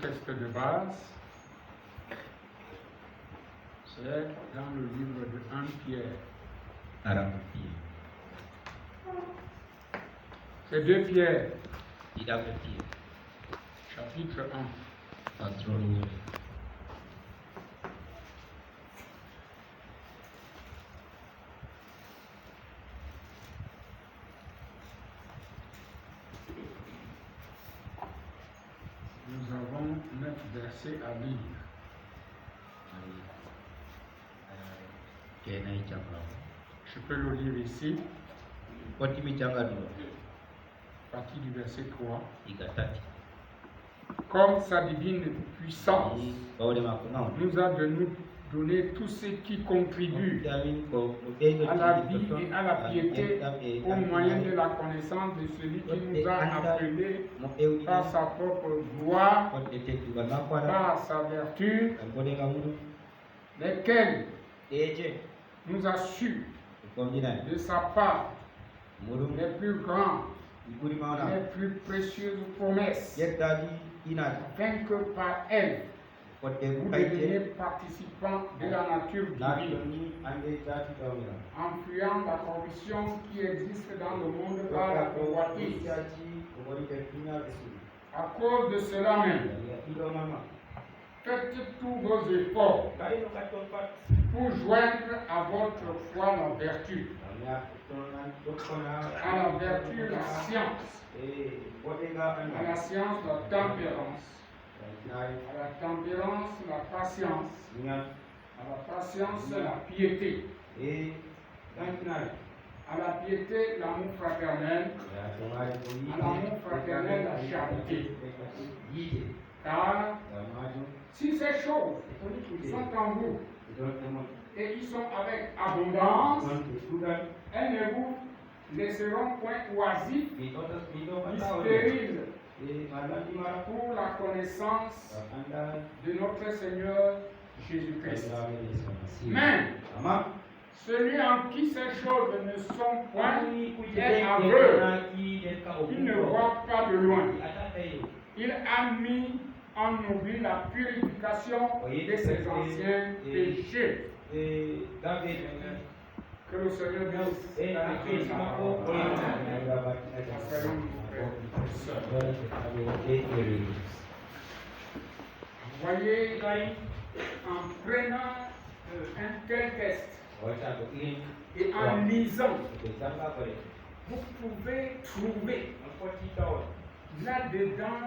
texte de base. C'est dans le livre de 1 Pierre. C'est 2 Pierre, chapitre 1. Nous avons 9 versets à lire. Je peux le lire ici, partie du verset 3. Comme sa divine puissance nous a de nous donné tout ce qui contribue à la vie et à la piété au moyen de la connaissance de celui qui nous a appelés par sa propre gloire, par sa vertu, lesquels nous a su de sa part les plus grandes, les plus précieuses promesses, afin que par elles vous deveniez participants de la nature divine, en fuyant la corruption qui existe dans le monde par la convoitise. À cause de cela même, faites tous vos efforts pour joindre à votre foi la vertu, à la vertu la science, à la science la tempérance, à la tempérance la patience, à la patience la piété, à la piété l'amour fraternel, à l'amour fraternel la charité. Car si ces choses sont en vous et ils sont avec abondance, elles ne vous laisseront point oisifs ni stériles pour la connaissance de notre Seigneur Jésus-Christ. Mais celui en qui ces choses ne sont point est aveugle, il ne voit pas de loin. Il a mis en oubli la purification de ses anciens péchés. Que le Seigneur bénisse la lecture de sa parole. Voyez, en prenant un tel texte et en lisant, vous pouvez trouver là-dedans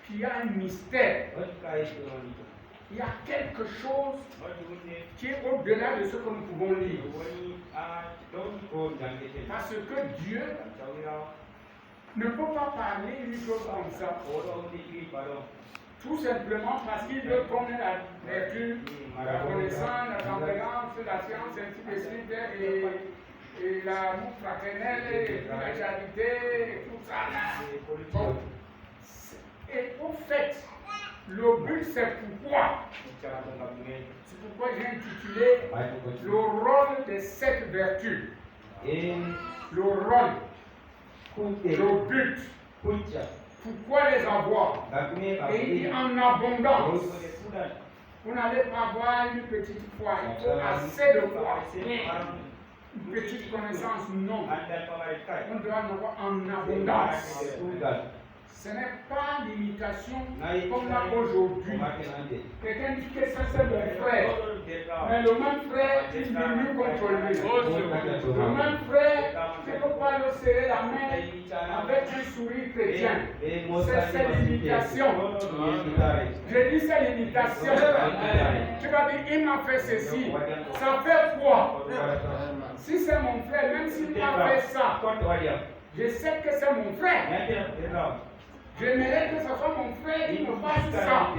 qu'il y a un mystère. Il y a quelque chose qui est au-delà de ce que nous pouvons lire. Parce que Dieu ne peut pas parler une chose comme ça. Tout simplement parce qu'il veut qu'on ait la vertu, la connaissance, la tempérance, la science, ainsi de suite, et l'amour fraternel, et la charité, et tout ça. Et au fait, le but c'est pourquoi. C'est pourquoi j'ai intitulé le rôle de cette vertu. Le rôle, le but. Pourquoi les avoir? Et en abondance. Vous n'allez pas avoir une petite foi, il faut assez de foi. Une petite connaissance, non. On doit en avoir en abondance. Ce n'est pas l'imitation comme là aujourd'hui. Quelqu'un dit que ça c'est mon frère. Mais le même frère, il murmure contre lui. Le même frère, tu ne peux pas le serrer la main avec un sourire chrétien. C'est l'imitation. Je dis c'est l'imitation. Tu vas dire, il m'a fait ceci. Ça fait quoi? Si c'est mon frère, même s'il m'a fait ça, je sais que c'est mon frère. J'aimerais que ce soit mon frère qui me fasse ça.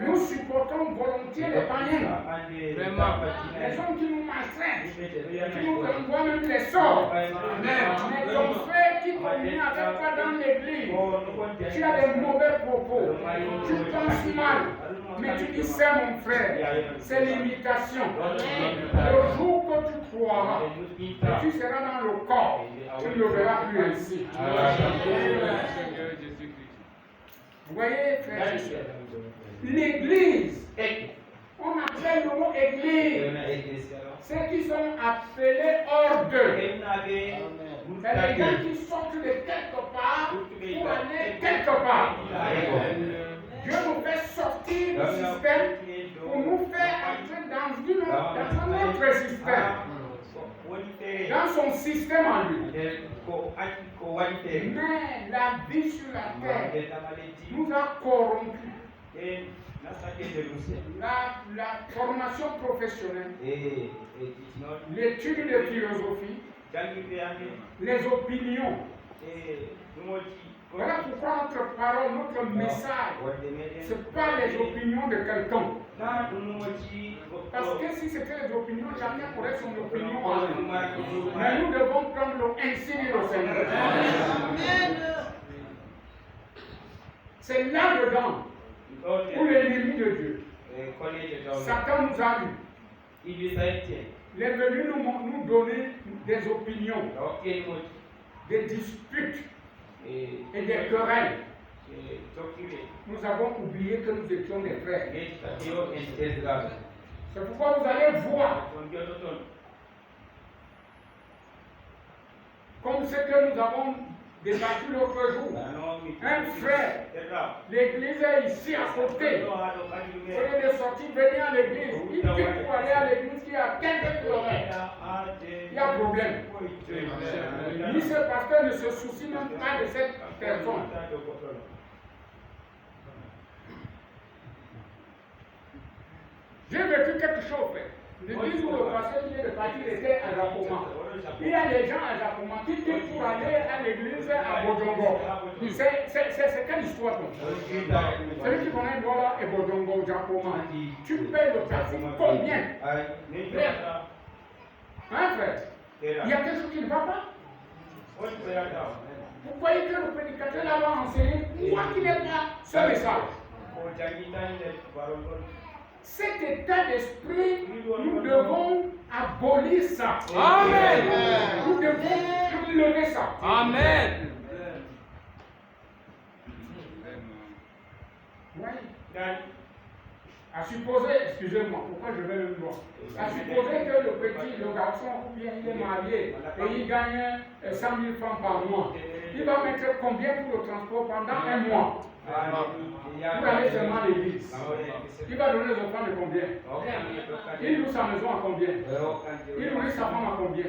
Nous supportons volontiers les païens. Les gens qui nous maltraitent, qui nous envoient même les sorts. Mais ton frère qui communie avec toi dans l'église, tu as des mauvais propos, tu penses mal, mais tu dis c'est mon frère. C'est l'imitation. Le jour que tu croiras, tu seras dans le corps, tu ne le verras plus ainsi. Vous voyez, frères et sœurs, l'église, on appelle le mot église, ceux qui sont appelés hors d'eux. C'est les gens qui sortent de quelque part pour aller quelque part. Dieu nous fait sortir du système pour nous faire entrer dans un autre système. Dans son système en lui. Mais la vie sur la terre nous a corrompus. La formation professionnelle, l'étude de philosophie, les opinions. Voilà pourquoi notre parole, notre message, ce n'est pas les opinions de quelqu'un. Parce que si c'était les opinions, chacun aurait son opinion en lui. Mais nous devons prendre l'insigne au Seigneur. C'est là-dedans où l'ennemi de Dieu, Satan nous a eu. Il est venu nous donner des opinions, des disputes et des querelles. Nous avons oublié que nous étions des frères. C'est pourquoi vous allez voir, comme ce que nous avons débattu l'autre jour, un frère, l'église est ici à côté. Au lieu de sortir, venir à l'église. Il quitte pour aller à l'église qui est à 15 km. Il y a problème. Lui, ce pasteur ne se soucie même pas de cette personne. J'ai vécu quelque chose, frère. L'église où le pasteur qui vient de partir était à Japoma. Il y a des gens à Japoma qui quittent pour aller à l'église à Bodongo. C'est quelle histoire comme ça? Celui qui connaît Douala et Bodongo, Japoma, tu payes le taxi combien? Frère. Hein, frère? Il y a quelque chose qui ne va pas? Vous croyez que le prédicateur là-bas enseigné, pourquoi qu'il n'est pas ce message? Cet état d'esprit, nous devons abolir ça. Amen. Nous devons lever ça. Amen. Oui. À supposer, excusez-moi, pourquoi je vais le voir? À supposer que le petit, le garçon, ou bien il est marié et il gagne 100 000 francs par mois. Il va mettre combien pour le transport pendant un mois? Pour aller seulement à l'église. Il va donner les enfants de combien? Il loue sa maison à combien? Il nourrit sa femme à combien?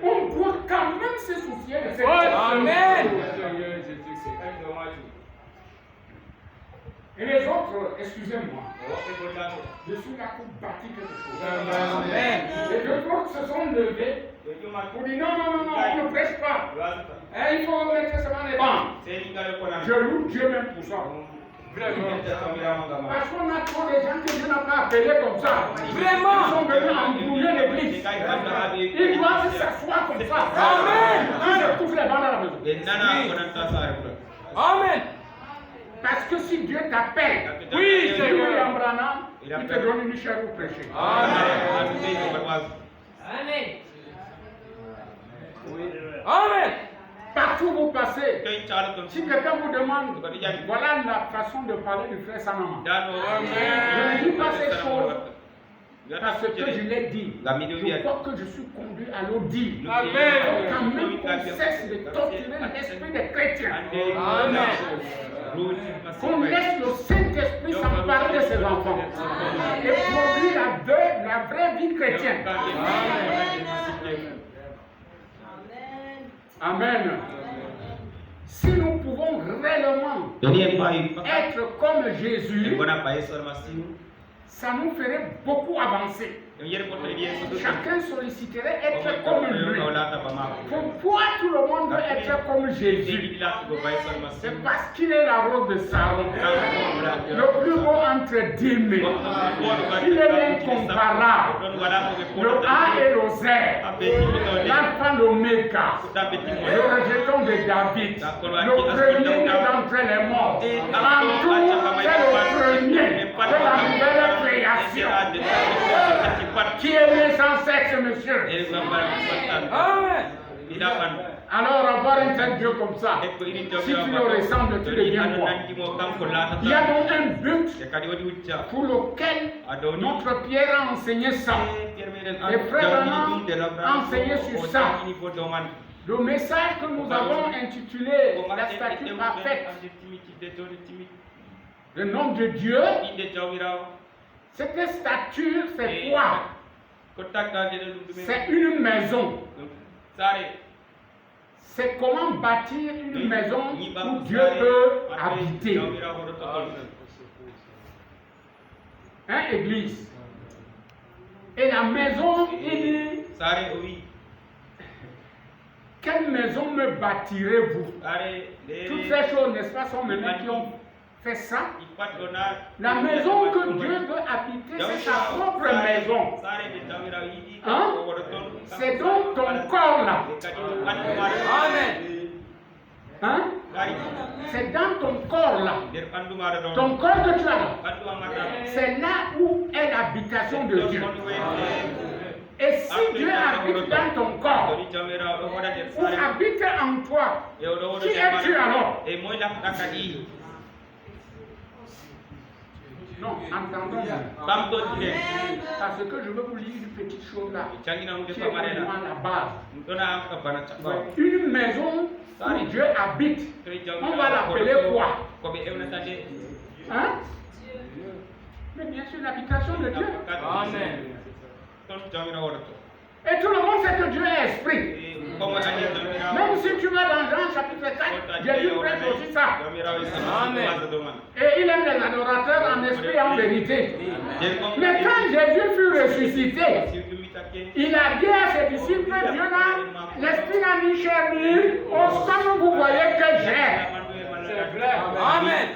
On doit quand même se soucier de cette chose. Amen. Et les autres, excusez-moi, je suis là pour bâtir quelque chose. Amen. Et d'autres se sont levés pour dire non, on ne prêche pas. Il faut mettre seulement les bancs. Je loue Dieu même pour ça. Parce qu'on a trop de gens que Dieu n'a pas appelés comme ça. Vraiment. Ils sont venus embrouiller l'église. Ils doivent s'asseoir comme ça. Amen. Ils se touchent les bancs dans la maison. Amen. Parce que si Dieu t'appelle, Oui, Seigneur. il te donne une chair pour prêcher. Amen. Amen. Amen. Partout où vous passez, si quelqu'un vous demande, voilà la façon de parler du frère Sanama. Je ne dis pas ces choses parce que je l'ai dit. Je crois que je suis conduit à le dire. Amen. Quand même qu'on cesse de torturer l'esprit des chrétiens. Amen. Qu'on laisse le Saint-Esprit s'emparer de ses enfants et produire la vraie vie chrétienne. Amen. Si nous pouvons réellement être comme Jésus, ça nous ferait beaucoup avancer. Chacun solliciterait être comme lui. Pourquoi tout le monde veut être comme Jésus? C'est parce qu'il est la rose de Saron, le plus beau entre 10 000. Il est l'incomparable, le A et le Z, l'alpha, l'oméga, le rejeton de David, le premier d'entre les morts. En tout, c'est le premier de la nouvelle création. Qui est né sans sexe, monsieur? Amen. Alors avoir un tel Dieu comme ça, si tu le ressembles, tu deviens quoi? Il y a donc un but pour lequel notre Pierre a enseigné ça. Et Frère Branham a enseigné sur ça. Le message que nous avons intitulé la statue parfaite, le nom de Dieu, cette statue, c'est quoi? C'est une maison. C'est comment bâtir une maison où Dieu peut habiter. Hein, Église? Et la maison, il dit, quelle maison me bâtirez-vous? Toutes ces choses, n'est-ce pas, sont maintenant qui ont fait ça. La maison que Dieu veut habiter, c'est sa propre maison. Hein? C'est donc ton corps là. Amen. Hein? C'est dans ton corps là. Ton corps que tu as là. C'est là où est l'habitation de Dieu. Et si Dieu habite dans ton corps, ou habite en toi, qui es-tu alors? Non, entendons-nous. Parce que je veux vous lire une petite chose là, qui est vraiment la base. Une maison où Dieu habite, on va l'appeler quoi? Hein? Mais bien sûr, l'habitation de Dieu. Amen. Et tout le monde sait que Dieu est esprit. Même si tu vas dans Jean chapitre 4, Jésus prêche aussi ça. Amen. Et il aime les adorateurs en esprit et en vérité. Mais quand Jésus fut ressuscité, il a dit à ses disciples, Dieu n'a, l'esprit n'a ni chair ni os, comme vous voyez que j'ai. Amen.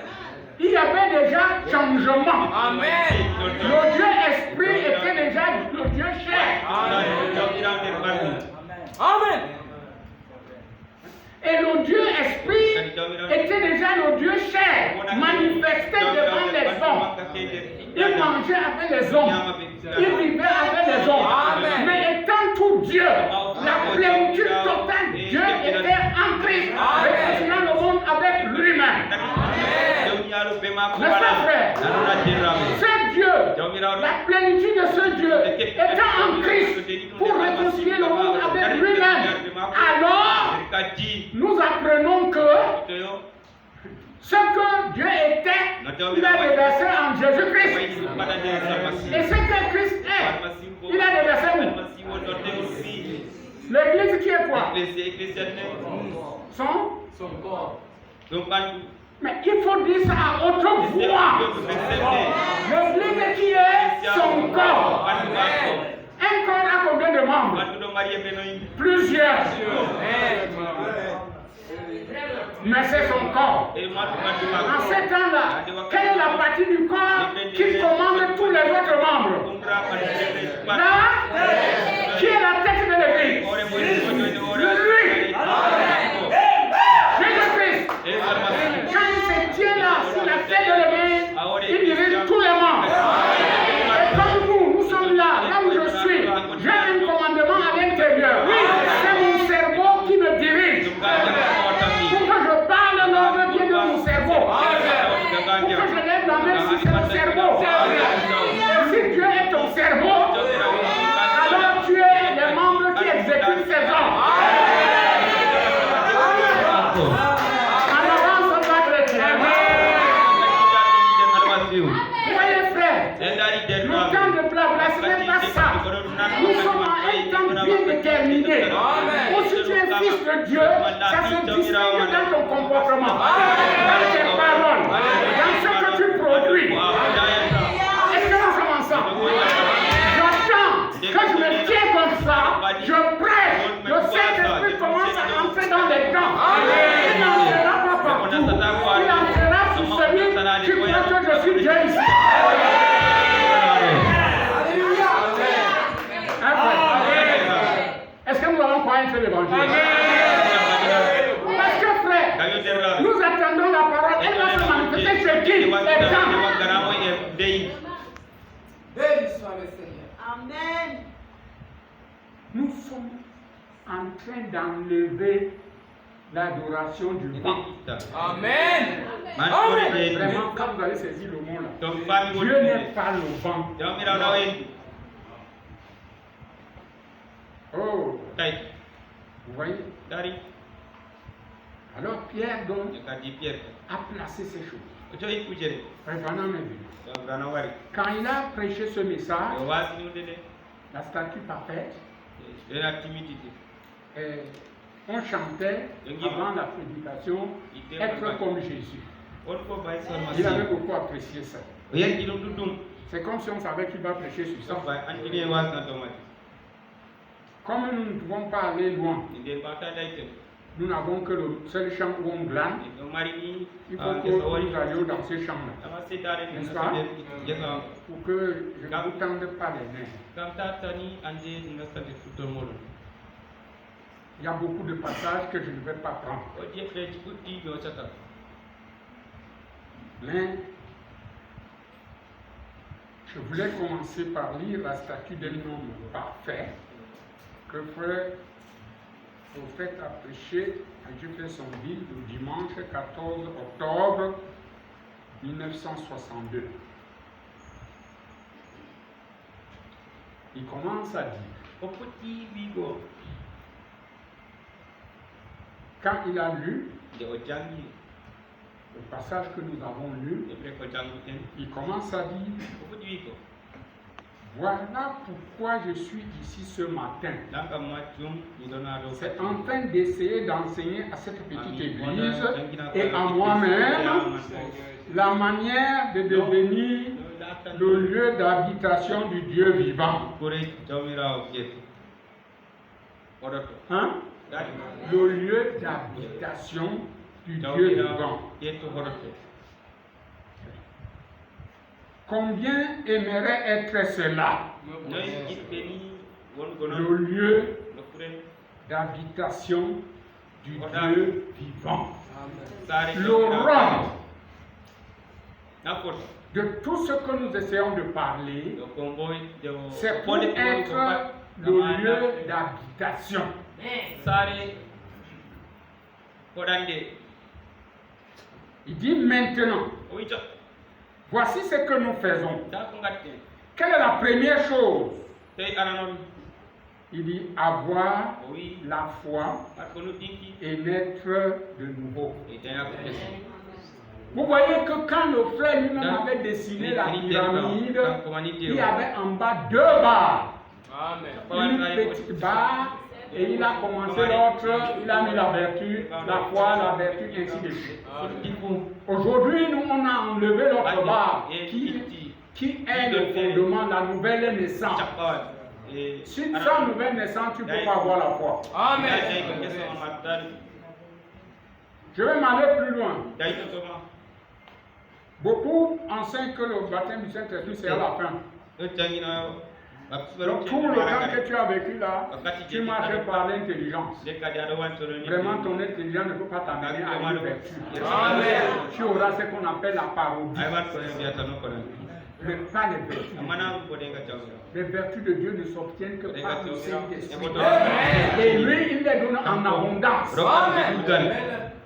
Il y avait déjà changement. Amen. Le Dieu esprit était déjà le Dieu chair. Amen. Et le Dieu esprit était déjà le Dieu chair, manifesté devant les hommes. Il mangeait avec les hommes. Il vivait avec les hommes. Amen. Mais étant tout Dieu, la plénitude totale, Dieu était en Christ, représentant le monde avec lui-même. N'est-ce pas, frère? Ce Dieu, la plénitude de ce Dieu, étant en Christ pour réconcilier le monde avec lui-même. Alors, nous apprenons que ce que Dieu était, il a déversé en Jésus-Christ. Et ce que Christ est, il a déversé où? L'église qui est quoi? Son corps. Mais il faut dire ça à haute voix. L'église qui est son corps. Un corps a combien de membres? Plusieurs. Mais c'est son corps. En ce temps-là, quelle est la partie du corps qui commande tous les autres membres? Là, qui est la tête de l'église? Lui. Jésus-Christ. Quand il se tient là sur la tête de l'église, il dirige tous les membres. Et comme nous sommes là où je suis, j'ai un commandement à l'intérieur. Oui, c'est mon cerveau qui me dirige. Pour que je parle, l'ordre vient de mon cerveau. Pour que je lève la main si c'est mon cerveau. Et si Dieu est ton cerveau, alors tu es les membres qui exécutent ces ordres. Voyez frère, le temps de blabla, ce n'est pas ça. Nous sommes à un temps bien déterminé. Ou si tu es fils de Dieu, ça se distingue dans ton comportement, dans tes paroles, dans ce que tu produis. Est-ce que nous sommes ensemble? J'attends que je me tiens comme ça, je prêche, le Saint-Esprit commence à entrer dans les temps. Il n'entrera pas partout, il entrera sur celui qui croit que je suis Dieu ici. Est-ce que nous allons croire un seul évangile? Parce que frère, nous attendons la parole, elle va se manifester chez qui? Les temps. Béni soit le Seigneur. Amen. Nous sommes en train d'enlever l'adoration du vent. Amen. Vraiment, quand vous allez saisir le mot là, Dieu n'est pas le vent. Oh, vous voyez? Alors Pierre donc a placé ces choses. Branham est venu. Quand il a prêché ce message, la statue parfaite, on chantait avant la prédication être comme Jésus. Il avait beaucoup apprécié ça. C'est comme si on savait qu'il va prêcher sur ça. Comme nous ne pouvons pas aller loin, nous n'avons que le seul champ où on glane. Il faut que nous allions dans ce champ-là. N'est-ce pas? Pour que je ne vous tende pas les mains. Il y a beaucoup de passages que je ne vais pas prendre. Mais je voulais commencer par lire la statue d'un homme parfait que frère prophète a prêché à Jeffersonville le dimanche 14 octobre 1962. Il commence à dire, quand il a lu le passage que nous avons lu, il commence à dire, voilà pourquoi je suis ici ce matin. C'est en train d'essayer d'enseigner à cette petite église et à moi-même la manière de devenir le lieu d'habitation du Dieu vivant. Hein? Le lieu d'habitation du Dieu vivant. Combien aimerait être cela? Le lieu d'habitation du Dieu vivant. Le rôle de tout ce que nous essayons de parler, c'est pour être le lieu d'habitation. Il dit maintenant, voici ce que nous faisons. Quelle est la première chose? Il dit avoir la foi et naître de nouveau. Vous voyez que quand le frère lui-même avait dessiné la pyramide, il y avait en bas 2 barres. Une petite barre et il a commencé l'autre, il a mis la vertu, la foi, la vertu, ainsi de suite. Aujourd'hui, nous, on a enlevé l'autre barre qui est le fondement, la nouvelle naissance. Si sans nouvelle naissance, tu ne peux pas avoir la foi. Amen. Je vais m'aller plus loin. Beaucoup enseignent que le baptême du Saint-Esprit, c'est à la fin. Donc tout le temps que tu as vécu là, tu marches par l'intelligence. Vraiment, ton intelligence ne peut pas t'amener à une vertu. Tu auras ce qu'on appelle la parodie. Mais pas les vertus. Les vertus de Dieu ne s'obtiennent que par le Saint-Esprit. Et lui, il les donne en abondance.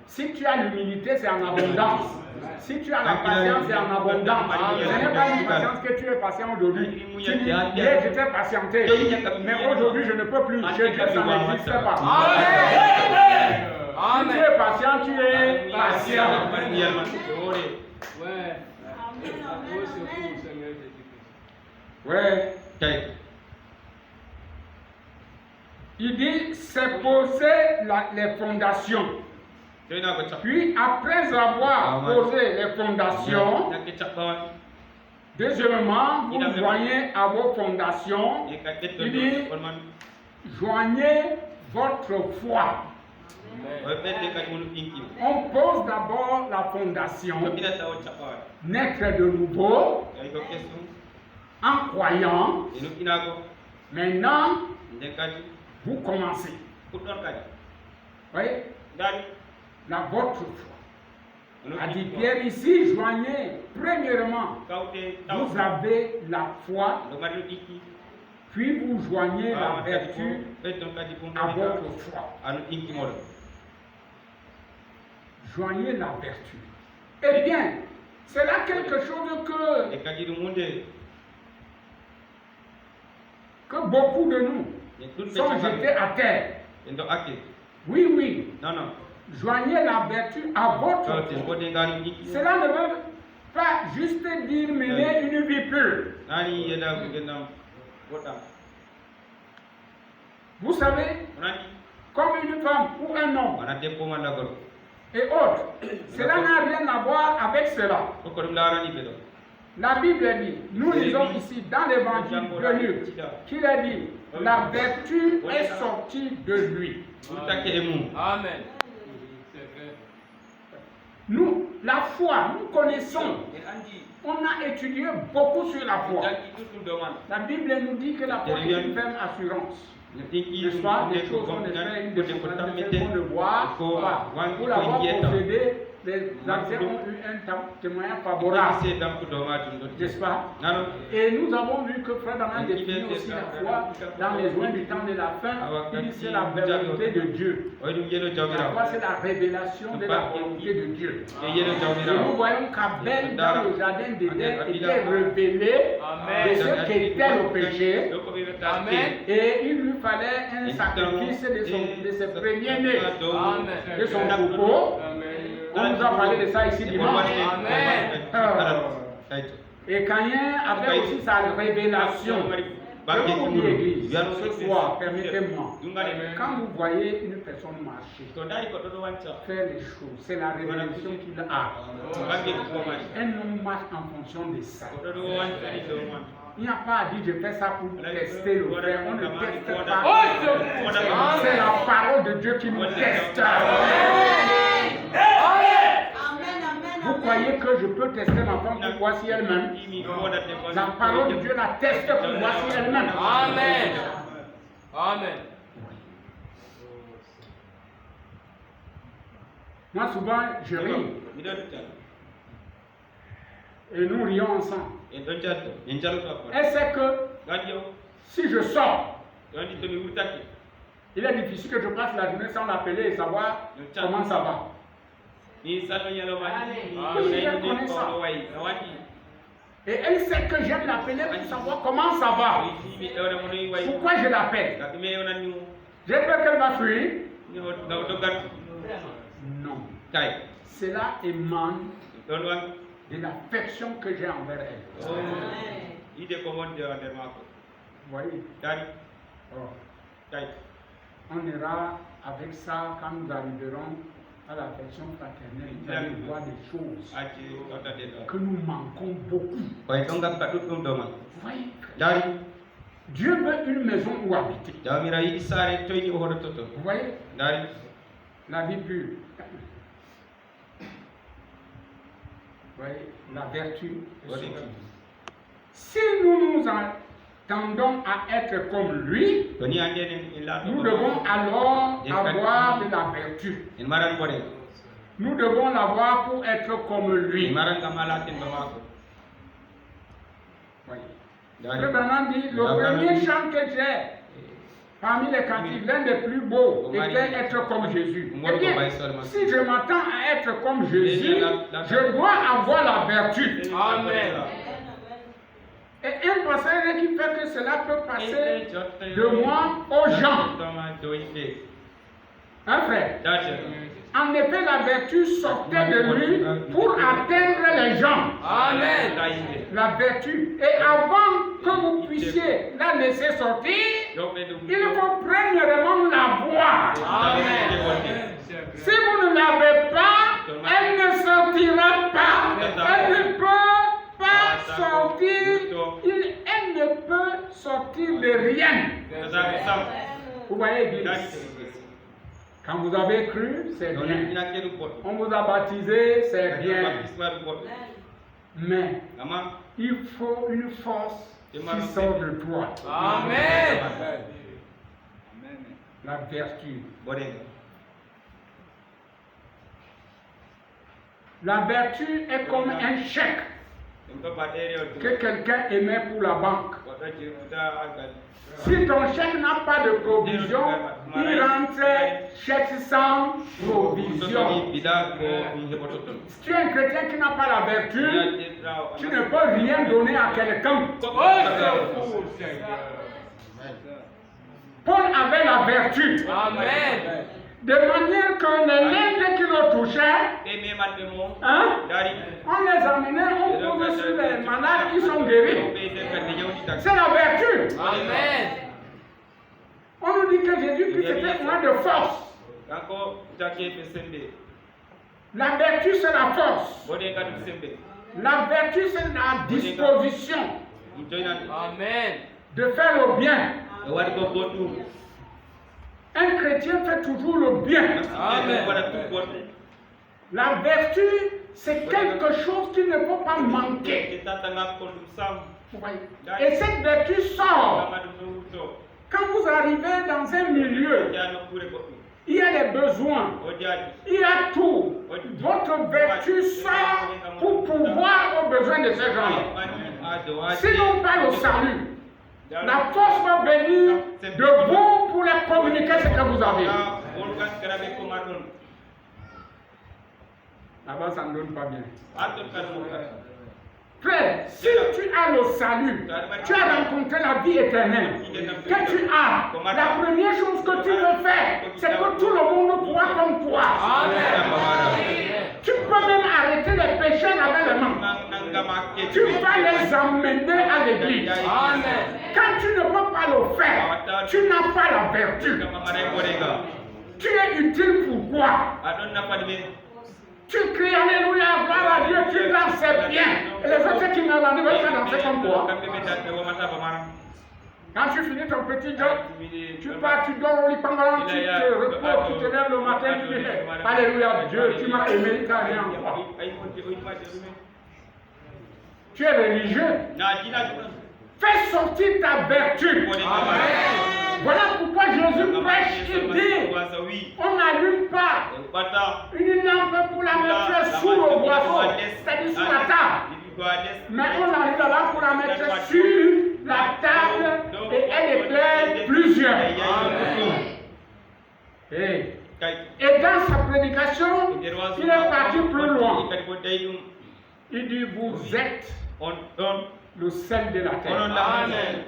Si tu as l'humilité, c'est en abondance. Si tu as la patience, c'est en abondance. Ce n'est pas une patience que tu es patient aujourd'hui. Tu dis, hier j'étais patienté, mais aujourd'hui je ne peux plus. Chez Dieu, ça n'existe pas. Si tu es patient, tu es patient. Ouais. Il dit, c'est poser les fondations. Puis, après avoir posé les fondations, deuxièmement, vous joignez à vos fondations, il dit, joignez votre foi. On pose d'abord la fondation, naître de nouveau, en croyant. Maintenant, vous commencez. Vous voyez? Votre foi. A dit Pierre ici, joignez premièrement, vous avez la foi, Puis vous joignez la vertu à votre foi. Joignez la vertu. Eh bien, c'est là quelque chose que beaucoup de nous sont jetés à terre. Oui, oui. Joignez la vertu à votre foi. Cela ne veut pas juste dire mener une vie pure. Vous savez, comme une femme ou un homme et autres, cela n'a rien à voir avec cela. La Bible dit, nous lisons ici dans l'évangile de Luc, qu'il a dit, la vertu est sortie de lui. Amen. Nous, la foi, nous connaissons. On a étudié beaucoup sur la foi. La Bible nous dit que la foi est une ferme assurance. N'est-ce pas? Les choses on les fait, une démonstration qu'on le voit. Pour l'avoir possédé, les anciens ont eu un témoignage favorable. N'est-ce pas? Et nous avons vu que Frère Daman définit aussi la foi dans les joints du temps de la fin. Il dit c'est la volonté de Dieu. La foi c'est la révélation de la volonté de Dieu. Et nous voyons qu'Abel dans le jardin d'Éden était révélé de ce qu'était le péché. Et il lui fallait un sacrifice de ses premiers-nés, de son troupeau. On nous a parlé de ça ici dimanche. Et Caïn avait aussi sa révélation. Je vous dis, l'église, ce soir, permettez-moi, quand vous voyez une personne marcher, faire les choses, c'est la révélation qu'il a. Un homme marche en fonction de ça. Il n'y a pas à dire je fais ça pour tester le frère. On ne teste pas. C'est la parole de Dieu qui nous teste. Vous croyez que je peux tester ma femme pour voir si elle-même? La parole de Dieu la teste pour voir si elle-même. Amen. Amen. Moi, souvent, je ris. Et nous rions ensemble. Elle sait que si je sors, il est difficile que je passe la journée sans l'appeler et savoir comment ça va. Et elle sait que j'aime l'appeler pour savoir comment ça va. Pourquoi je l'appelle? J'ai peur qu'elle va fuir. Non. Cela émane de l'affection que j'ai envers elle. Vous voyez? On ira avec ça quand nous arriverons à l'affection fraternelle. Vous allez voir des choses que nous manquons beaucoup. Vous voyez? Dieu veut une maison où habiter. Vous voyez? La vie pure. Vous voyez? La vertu est sortie. Si nous nous tendons à être comme lui, nous devons alors avoir de la vertu. Nous devons l'avoir pour être comme lui. Le Branham dit, le premier chant que j'ai parmi les cantiques, l'un des plus beaux était être comme Jésus. Eh bien, si je m'attends à être comme Jésus, je dois avoir la vertu. Amen. Et un passage qui fait que cela peut passer de moi aux gens. Hein, frère? En effet, la vertu sortait de lui pour atteindre les gens. Amen. La vertu. Et avant que vous puissiez la laisser sortir, il faut premièrement la voir. Amen. Si vous ne l'avez pas, elle ne sortira pas. Elle ne peut pas sortir. Elle ne peut sortir de rien. Vous voyez, Église? Quand vous avez cru, c'est bien. On vous a baptisé, c'est bien. Mais il faut une force qui sort de toi. Amen. La vertu. La vertu est comme un chèque. que quelqu'un émet pour la banque. Si ton chèque n'a pas de provision, il rentre chèque sans provision. Si tu es un chrétien qui n'a pas la vertu, tu ne peux rien donner à quelqu'un. Paul avait la vertu. Amen. De manière que les lèvres qui le touchaient, on les amenait, on posait sur les malades, ils sont guéris. C'est la vertu. Amen. On nous dit que Jésus-Christ était plein de force. La vertu, c'est la force. La vertu, c'est la disposition Amen. de faire le bien. Un chrétien fait toujours le bien. Amen. La vertu, c'est quelque chose qui ne peut pas manquer. Et cette vertu sort quand vous arrivez dans un milieu. Il y a les besoins, il y a tout. Votre vertu sort pour pouvoir aux besoins de ces gens-là. Sinon, pas le salut. La force va venir de vous pour les communiquer ce que vous avez. Là-bas, ça ne donne pas bien. Frère, si tu as le salut, tu as rencontré la vie éternelle, que tu as, la première chose que tu veux faire, c'est que tout le monde pourra comme toi. Amen. Tu peux même arrêter les pécheurs avec les mains. Tu vas les emmener à l'église. Amen. Quand tu ne peux pas le faire, tu n'as pas la vertu. Tu es utile pour quoi? Tu cries Alléluia, gloire à Dieu, tu danses bien. Et les autres qui m'ont rendu veulent faire danser comme toi. Quand tu finis ton petit job, tu pars, tu dors au lit pendant, tu te reposes, tu te lèves le matin, tu dis Alléluia, Dieu, tu m'as aimé, tu n'as rien encore. Tu es religieux. Fais sortir ta vertu. Amen. Voilà pourquoi Jésus prêche, il dit, on n'allume pas une lampe pour la mettre sous le boisseau, c'est-à-dire sous la table. Mais on arrive là pour la mettre sur la table et elle éclaire plusieurs. Et dans sa prédication, il est parti plus loin. Il dit, vous êtes le sel de la terre.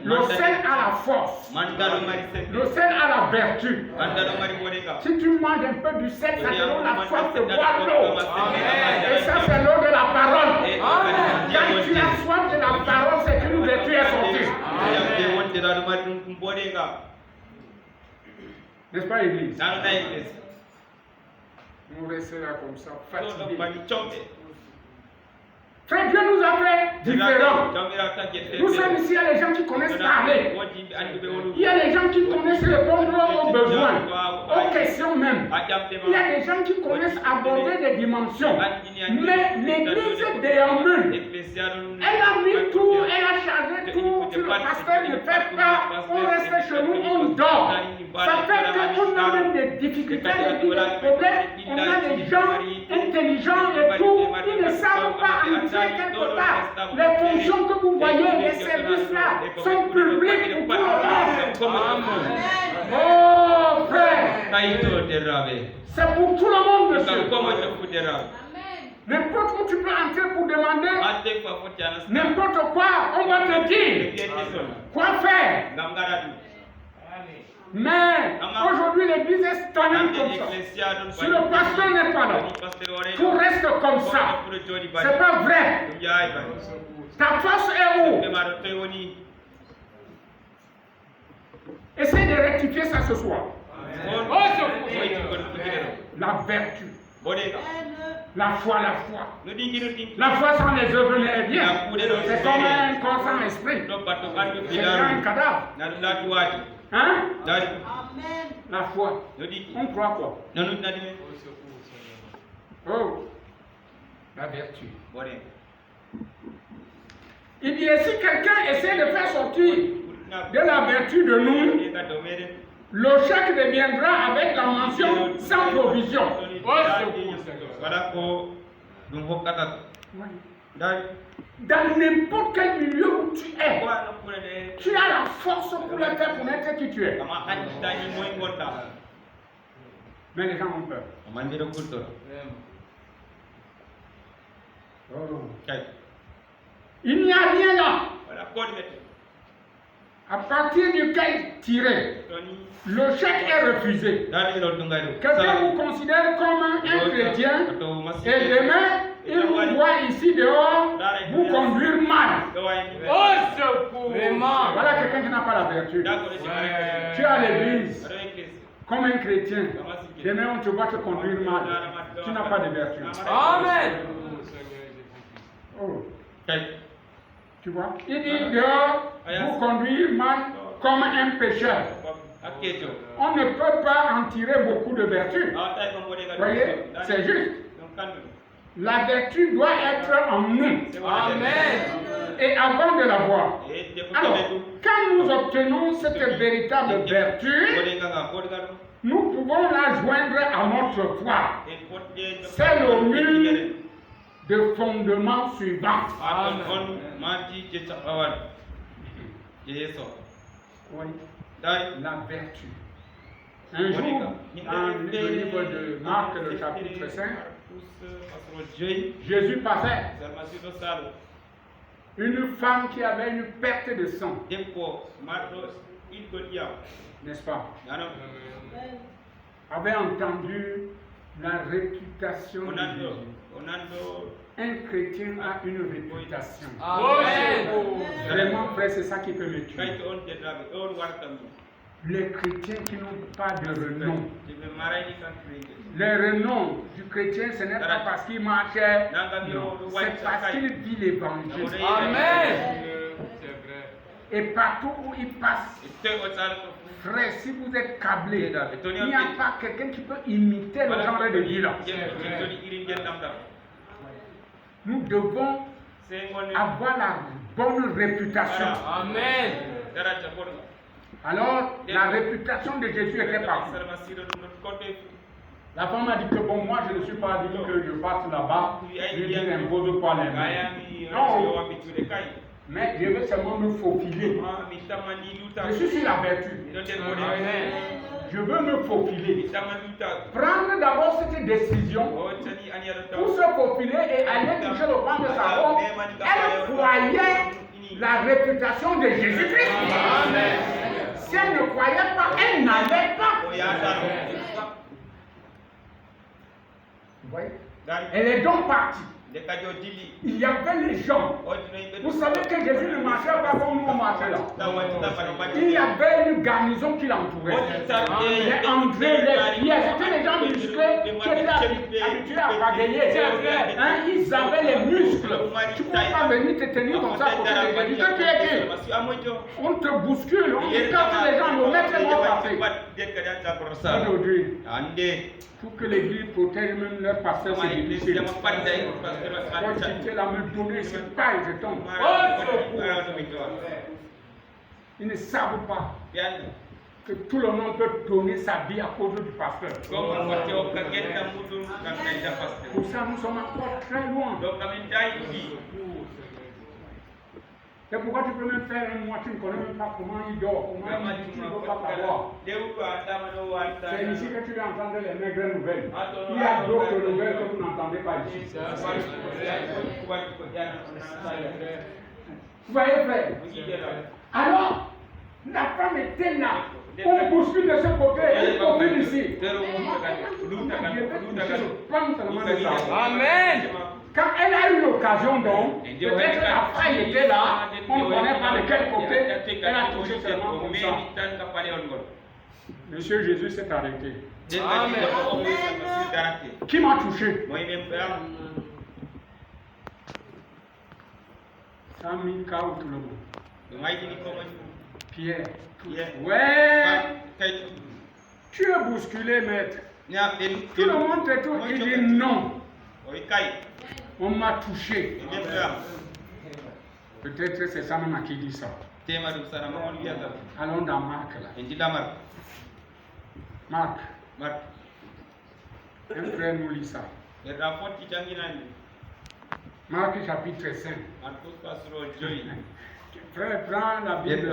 Le sel a la force. Le sel a la vertu. Si tu manges un peu du sel, ça te donne la force de boire l'eau. Et ça, c'est l'eau de la parole. Quand tu as soif de la parole, c'est qu'une vertu est sortie. N'est-ce pas, Église? Nous restons là comme ça, fatigués. Frère, Dieu nous a fait différents. Nous sommes ici, il y a les gens qui connaissent parler. Il y a les gens qui connaissent répondre aux besoins, aux questions même. Il y a des gens qui connaissent aborder des dimensions. Mais l'église déambule. Elle a mis tout, elle a chargé tout. Si le pasteur ne fait pas, on reste chez nous, on dort. Ça fait qu'on a même des difficultés, des problèmes. On a des gens intelligents et tout. Ils ne savent pas entrer quelque part. Les fonctions que vous voyez, les services-là, sont publics pour tout le monde. Oh frère, c'est pour tout le monde, monsieur. N'importe où tu peux entrer pour demander n'importe quoi, on va te dire quoi faire. Mais aujourd'hui, l'église est stagnante comme ça. Si le pasteur n'est pas là, tout reste comme ça. C'est pas vrai. Ta force est où? Essaye de rectifier ça ce soir. La vertu. La foi. La foi sans les œuvres n'est rien. C'est comme un corps sans esprit. C'est un cadavre. Hein? La foi. On croit quoi? Oh, la vertu. Il dit, et si quelqu'un essaie de faire sortir de la vertu de nous, le chèque deviendra avec la mention sans provision. Dans n'importe quel milieu où tu es, tu as la force pour le faire connaître qui tu es. Mais les gens ont peur. Il n'y a rien là. À partir duquel tirer, le chèque est refusé. Quelqu'un vous considère comme un chrétien et demain, il vous voit ici dehors vous conduire mal. Au secours. Vraiment. Voilà quelqu'un qui n'a pas la vertu. Tu es à l'église comme un chrétien. Demain, on te voit te conduire mal. Tu n'as pas de vertu. Amen. Oh. Tu vois? Il dit dehors, vous conduire mal comme un pécheur. On ne peut pas en tirer beaucoup de vertu. Voyez, c'est juste. La vertu doit être en nous. Amen. Et avant de l'avoir. Alors, quand nous obtenons cette véritable vertu, nous pouvons la joindre à notre foi. C'est le mur de fondement suivant. Oui. La vertu. Un jour, dans le livre de Marc, le chapitre 5, Jésus passait. Une femme qui avait une perte de sang. N'est-ce pas? Avait entendu la réputation de Jésus. Un chrétien a une réputation. Amen. Vraiment, frère, c'est ça qui peut me tuer. Les chrétiens qui n'ont pas de renom. Le renom du chrétien, ce n'est pas parce qu'il marchait, non, c'est parce qu'il vit l'évangile. Amen. Et partout où il passe, frère, si vous êtes câblé, il n'y a pas quelqu'un qui peut imiter le genre de vie là. Nous devons avoir la bonne réputation. Amen. Alors, la réputation de Jésus était partout. La femme a dit que bon, moi je ne suis pas dit que je passe là-bas, je lui impose pas les mains. Non, mais je veux seulement me faufiler. Je suis sur la vertu. Amen. Je veux me faufiler. Prendre d'abord cette décision pour se faufiler et aller toucher le coin de sa robe. Elle croyait la réputation de Jésus-Christ. Si elle ne croyait pas, elle n'allait pas. Vous voyez? Elle est donc partie. Il y avait les gens. Vous savez que Jésus ne marchait pas comme nous on marchait là. Il y avait une garnison qui l'entourait. Les André, les Pierre, c'était les gens musclés qui étaient habitués à pagayer. Hein, ils avaient les muscles. Tu ne peux pas venir te tenir comme ça à côté de Jésus. Tu es qui? On te bouscule, on te casse les gens, on met les mots passés. Aujourd'hui, pour que l'Église protège même leur pasteur, c'est difficile. Quand tu es là, me donner ce paille, je tombe. Ils ne savent pas que tout le monde peut donner sa vie à cause du pasteur. Pour ça, nous sommes encore très loin. C'est pourquoi tu peux même faire un mois, tu ne connais même pas comment il dort, comment il dit, tu ne veux pas savoir. C'est ici que tu vas entendre les maigres nouvelles. Il y a d'autres nouvelles que vous n'entendez pas ici. Vous voyez, frère? Alors, la femme était là. On bouscule de ce côté, elle bouscule ici. Amen. Quand elle a eu l'occasion donc, peut-être la faille était là, on ne connaît pas de quel côté, elle a touché seulement comme ça. Monsieur Jésus s'est arrêté. Amen. Qui m'a touché? 100 000 cas ou tout le monde. Pierre. Ouais. Tu es bousculé, maître. Tout le monde te touche. Il dit non. On m'a touché. Peut-être c'est ça même qui dit ça. Allons dans Marc là. Marc. Un frère nous lit ça. Marc chapitre 5. Marcos pasro joy. Frère, prends la Bible,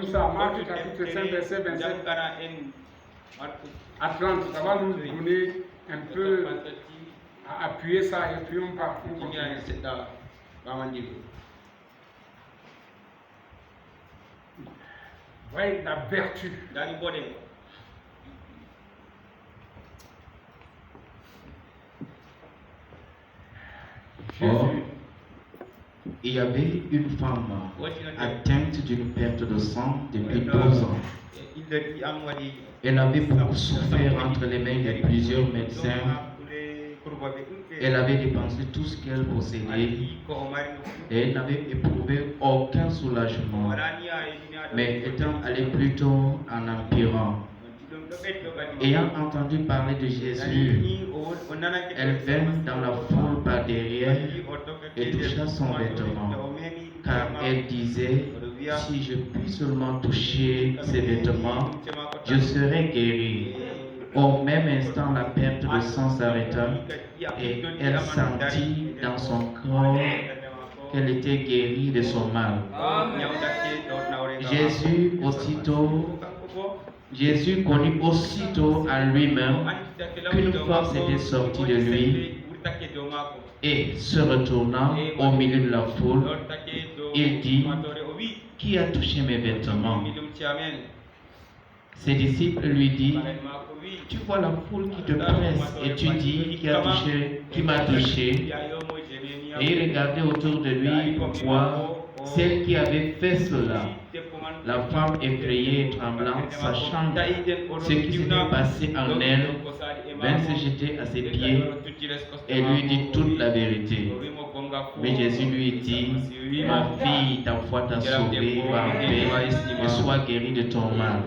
lis ça. Marc chapitre 5, verset 27 Jamkana en Marcos à 30. Ça va nous donner un peu à appuyer ça et puis on part. On continue. seda bamandigo. Voyez la vertu. Dari bodeng. Or, Jésus. il y avait une femme atteinte d'une perte de sang depuis 12 ans. Il dit amwadi. Elle avait beaucoup souffert entre les mains de plusieurs médecins. Elle avait dépensé tout ce qu'elle possédait et elle n'avait éprouvé aucun soulagement. Mais étant allée plutôt en empirant, ayant entendu parler de Jésus, elle vint dans la foule par derrière et toucha son vêtement, car elle disait, si je puis seulement toucher ses vêtements, je serai guérie. Au même instant, la perte de sang s'arrêta et elle sentit dans son corps qu'elle était guérie de son mal. Jésus connut aussitôt en lui-même qu'une force était sortie de lui et se retournant au milieu de la foule, il dit, qui a touché mes vêtements? Ses disciples lui disent, tu vois la foule qui te presse et tu dis, qui m'a touché? Et il regardait autour de lui pour voir celle qui avait fait cela. La femme effrayée et tremblante, sachant ce qui s'était passé en elle, vint se jeter à ses pieds et lui dit toute la vérité. Mais Jésus lui dit, ma fille, ta foi t'a sauvée, va en paix et sois guérie de ton mal.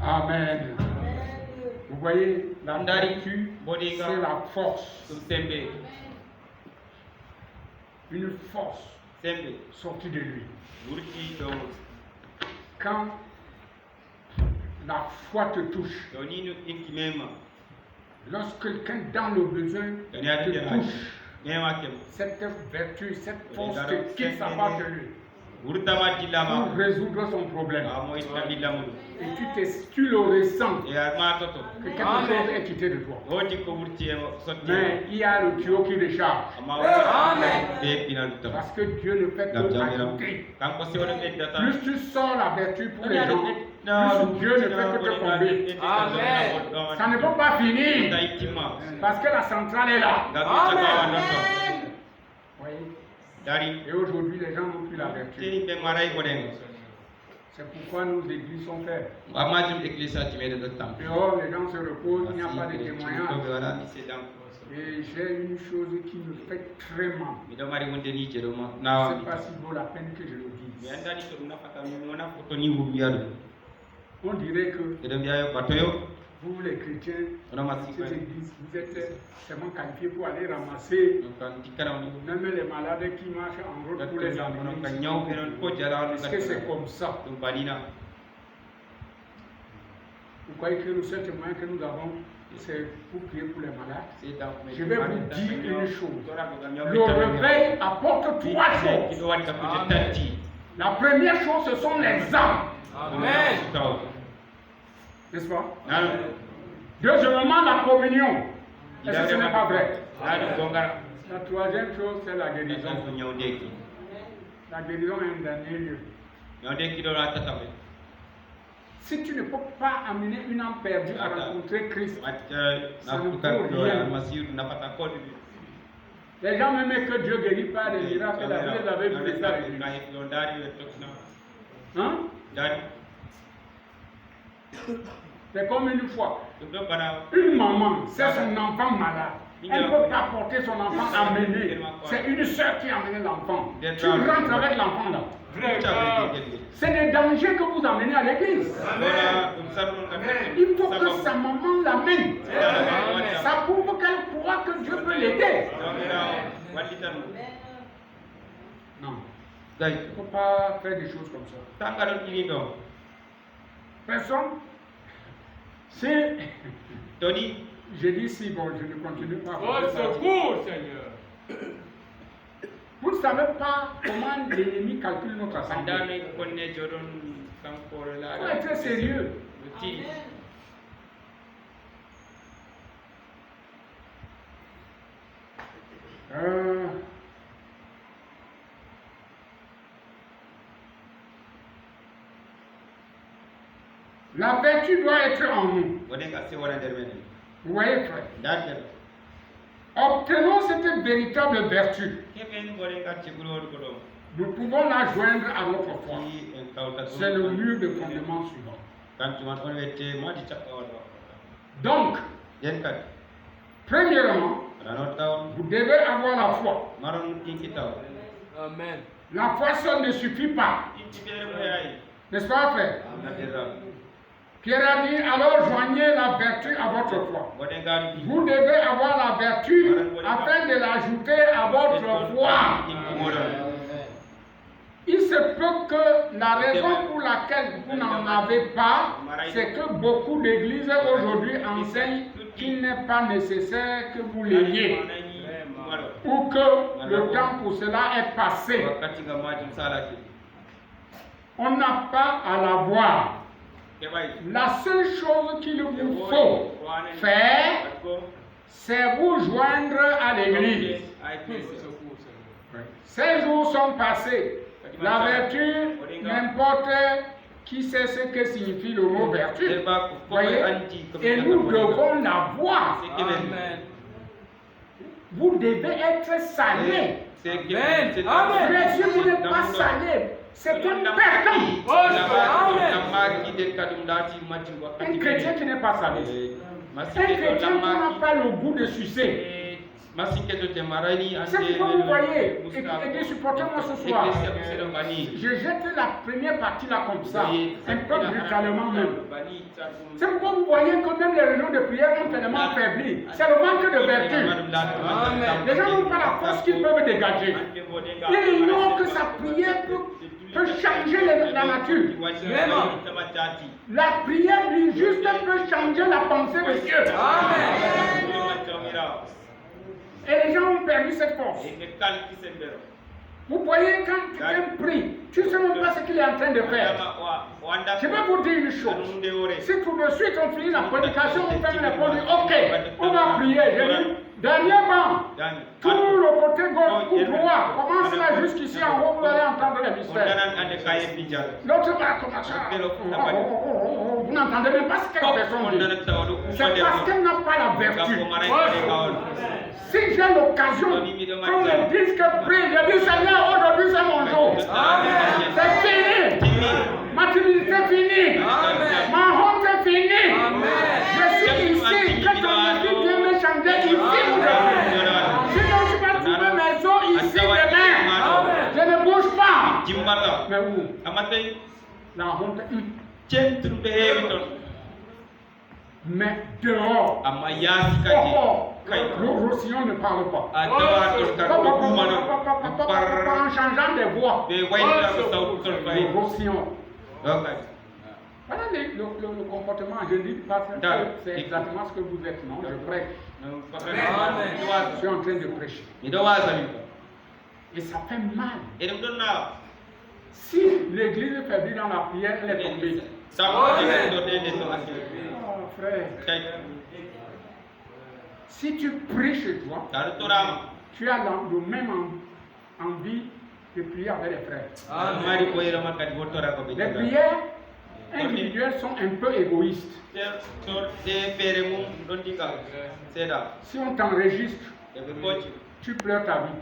Amen. Vous voyez, la vertu, c'est la force. Une force sortie de lui. Quand la foi te touche, lorsque quelqu'un dans le besoin te touche, cette vertu, cette force te quitte sa part de lui pour résoudre son problème. Et tu le ressens que quelque chose est quitté de toi. Mais il y a le tuyau qui décharge. Parce que Dieu ne fait que ajouter. Plus tu sors la vertu pour les gens, plus Dieu ne fait que te combler. Ça ne peut pas finir. Parce que la centrale est là. Voyez? Et aujourd'hui, les gens n'ont plus la vertu. C'est pourquoi nos églises sont faibles. Dehors, les gens se reposent, il n'y a pas de témoignage. Et j'ai une chose qui me fait très mal. Ce n'est pas si vaut la peine que je le dise. On dirait que vous, les chrétiens, cette église, vous êtes seulement qualifiés pour aller ramasser même les malades qui marchent en route pour les amener. Est-ce que c'est comme ça? Vous croyez que le seul témoin que nous avons, c'est pour prier pour les malades? Je vais vous dire une chose. Le réveil apporte trois choses. La première chose, ce sont les âmes. Amen. N'est-ce pas? Deuxièmement, la communion. Est-ce que ce n'est pas vrai? La troisième chose, c'est la guérison. La guérison est un dernier lieu. Si tu ne peux pas amener une âme perdue à rencontrer Christ, ça ne vaut rien. Les gens même que Dieu guérit par des miracles, vous les avez vu ça. Hein? C'est comme une fois. Une maman, c'est son enfant malade. Elle ne peut pas porter son enfant amener. C'est une soeur qui a amené l'enfant. Tu rentres avec l'enfant là. C'est des dangers que vous amenez à l'église. Il faut que sa maman l'amène. Ça prouve qu'elle croit que Dieu peut l'aider. Non. Il ne faut pas faire des choses comme ça. Personne. C'est. J'ai dit si, bon, je ne continue pas. Au secours, Seigneur. Vous ne savez pas comment l'ennemi calcule notre assemblée. Andane konne joɗon kanko Il laaɗa. faut être sérieux. Ti. La vertu doit être en nous. Wonen ka sewona nder men. Vous voyez, frère? Dadder. Obtenons cette véritable vertu. Keɓen wonen ka cegulor ko ɗo. Nous pouvons la joindre à notre foi. Si en kawta ɗum. C'est le mur de fondement suivant. Kantuman on wette modi cakkawal wa. Donc, Yen kadi. premièrement, Ranot taw. vous devez avoir la foi. Maron tinki taw. Amen. La foi seule ne suffit pas. Tinki ɓere mo yayi. N'est-ce pas, frère? Nadirra. Pierre a dit, alors joignez la vertu à votre foi. Wonen gaɗi. Vous devez avoir la vertu afin de l'ajouter à votre foi. Il se peut que la raison pour laquelle vous n'en avez pas, c'est que beaucoup d'églises aujourd'hui enseignent qu'il n'est pas nécessaire que vous l'ayez, ou que le temps pour cela est passé. On n'a pas à l'avoir. La seule chose qu'il vous faut faire, c'est vous joindre à l'église. Ces jours sont passés. La vertu, n'importe qui sait ce que signifie le mot vertu. Voyez? Et nous devons l'avoir. Amen. Vous devez être salé. Amen. Mais si vous n'êtes pas salé, c'est un perdant. Un chrétien qui n'est pas salé. Un chrétien qui n'a pas le goût de sucer. C'est pourquoi vous voyez, et supportez-moi ce soir, je jette la première partie là comme ça, un peu brutalement même. C'est pourquoi vous voyez que même les réunions de prière ont tellement faibli. C'est le manque de vertu. Les gens n'ont pas la force qu'ils peuvent dégager. Ils ignorent que sa prière peut changer la nature. La prière lui juste peut changer la pensée de Dieu. Amen. Et les gens ont perdu cette force. Vous voyez, quand quelqu'un prie, tu ne sais même pas ce qu'il est en train de faire. Je vais vous dire une chose. Si tout de suite on finit la prédication, on fait une réponse, ok, on va prier. Je dis, dernièrement, tout le côté gauche ou droit, commence là jusqu'ici en haut, vous allez entendre les mystères. L'autre va commencer à... Vous n'entendez même pas ce que la personne dit. C'est parce qu'elle n'a pas la vertu. Si j'ai l'occasion qu'on me dise que prie, je dis Seigneur, aujourd'hui c'est mon jour. C'est fini. Ma timidité est finie. Ma honte est finie. Je suis ici. Que ton esprit vienne me changer ici aujourd'hui. Si je ne suis pas trouvé maison ici demain, je ne bouge pas. Mais où? La honte. Mais dehors, le roussillon ne parle pas. En changeant des voix. Le roussillon. Voilà le comportement. Je dis pas que c'est exactement ce que vous êtes. Non, je prêche. Je suis en train de prêcher. Et ça fait mal. Si l'église est faiblie dans la prière, elle est tombée. Frère, si tu pries chez toi, tu as le même envie de prier avec les frères. Les prières individuelles sont un peu égoïstes. Si on t'enregistre, tu pleures ta vie.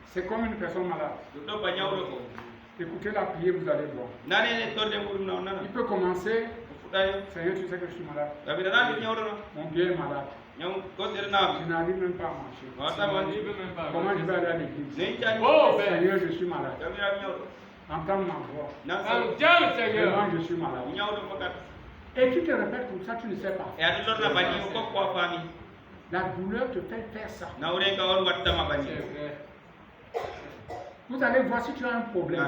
C'est comme une personne malade. Écoutez la prière, vous allez voir. Il peut commencer. Seigneur, tu sais que je suis malade. Mon pied est malade. Je n'arrive même pas à marcher. Comment je vais aller à l'église? Seigneur, je suis malade. Entends ma voix. Vraiment, je suis malade. Et tu te répètes comme ça, tu ne sais pas. La douleur te fait faire ça. Vous allez voir si tu as un problème.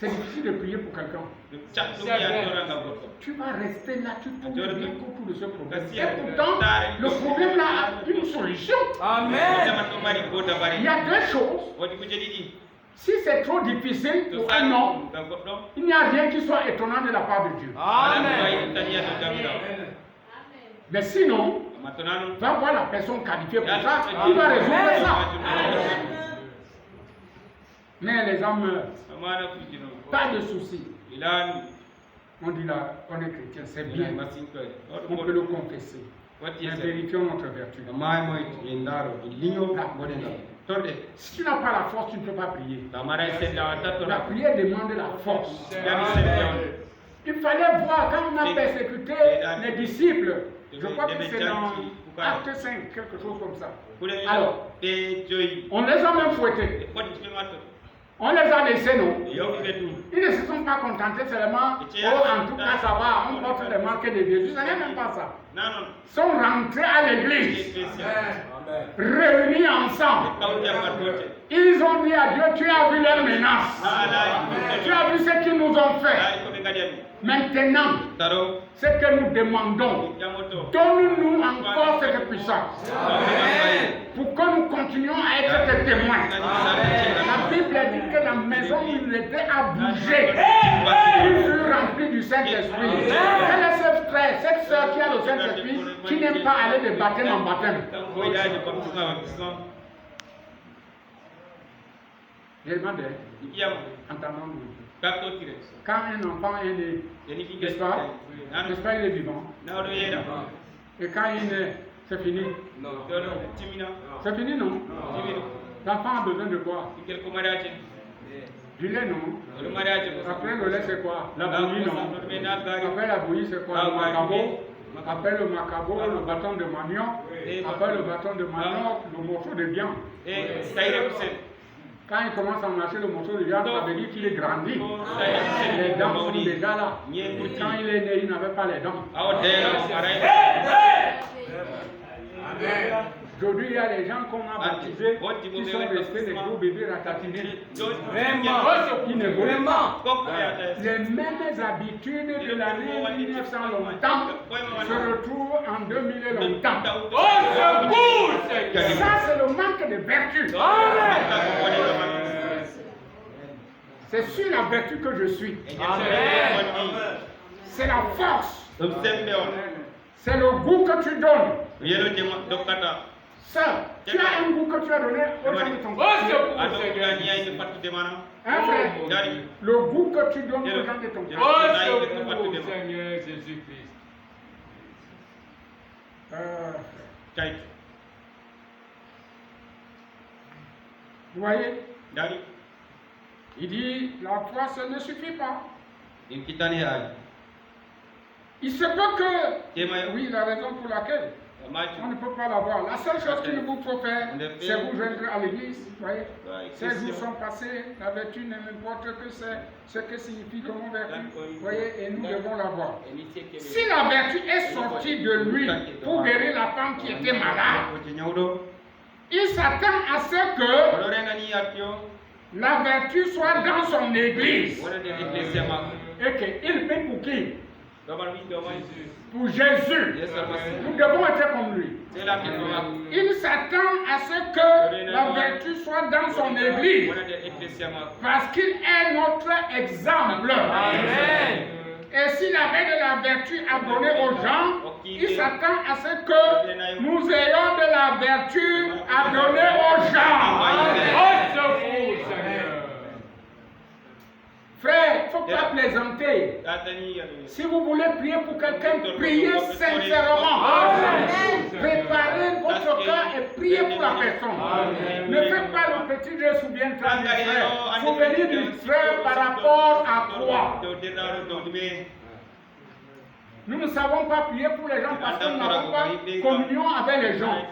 C'est difficile de prier pour quelqu'un. Tu vas rester là, tu tournes bien autour de ce problème. Et pourtant, le problème là a une solution. Amen. Il y a deux choses. Si c'est trop difficile pour un homme, il n'y a rien qui soit étonnant de la part de Dieu. Amen. Mais sinon, va voir la personne qualifiée pour ça, il va résoudre ça. Mais les hommes meurent. Pas de souci. On dit là, on est chrétien, c'est bien. On peut le confesser. Mais vérifions notre vertu. Si tu n'as pas la force, tu ne peux pas prier. La prière demande la force. Il fallait voir quand on a persécuté les disciples. Je crois que c'est dans Acte 5, quelque chose comme ça. Alors, on les a même fouettés. On les a laissés, non? Ils ne se sont pas contentés seulement, oh, en tout cas ça va, on porte les marques de Jésus. Ce n'est même pas ça. Ils sont rentrés à l'église, réunis ensemble. Ils ont dit à Dieu, tu as vu leurs menaces. Tu as vu ce qu'ils nous ont fait. Maintenant, ce que nous demandons, donne-nous encore cette puissance pour que nous continuions à être des témoins. La Bible dit que la maison où il était à bouger, il fut rempli du Saint-Esprit. Quel est ce frère, cette soeur qui a le Saint-Esprit, qui n'aime pas aller de baptême en baptême? Je demande, entendons-nous. Quand un enfant est né, n'est-ce pas, il est vivant. Et quand il est, c'est fini. C'est fini, non? L'enfant a besoin de quoi? Du lait, non? Après le lait, c'est quoi? La bouillie, non? Après la bouillie, c'est quoi? Le macabo. Après le macabo, le bâton de manioc. Après le bâton de manioc, le morceau de viande. Quand il commence à marcher le morceau de viande, ça veut dire qu'il est grandi. Les dents sont déjà là. Et quand il est né, il n'avait pas les dents. Aujourd'hui, il y a des gens qu'on a baptisés qui sont restés des gros bébés ratatinés. Ils ne voulaient pas. Les mêmes habitudes de l'année 1900 longtemps se retrouvent en 2000 longtemps. Ça, c'est le manque de vertu. C'est sur la vertu que je suis. C'est la force. C'est le goût que tu donnes. Sœur, tu as un goût que tu as donné aux gens de ton cœur. Hein, frère? Le goût que tu donnes aux gens de ton cœur. Seigneur Jésus-Christ. Vous voyez? Il dit, la foi, ça ne suffit pas. Il se peut que, oui, la raison pour laquelle on ne peut pas l'avoir. La seule chose qu'il vous faut faire, c'est vous joindre à l'église. Voyez, ces jours sont passés, la vertu n'importe que c'est, ce que signifie le mot vertu. Voyez, et nous devons l'avoir. Si la vertu est sortie de lui pour guérir la femme qui était malade, il s'attend à ce que la vertu soit dans son église. Et qu'il paie pour qui? Pour Jésus. Nous devons être comme lui. Il s'attend à ce que la vertu soit dans son église. Parce qu'il est notre exemple. Amen. Et s'il avait de la vertu à donner aux gens, il s'attend à ce que nous ayons de la vertu à donner aux gens. Frère, il ne faut pas plaisanter. Si vous voulez prier pour quelqu'un, priez sincèrement. Préparez votre cœur et priez pour la personne. Ne faites pas le petit Dieu souviendra du frère. Souvenir du frère par rapport à quoi? Nous ne savons pas prier pour les gens parce que nous n'avons pas communion avec les gens.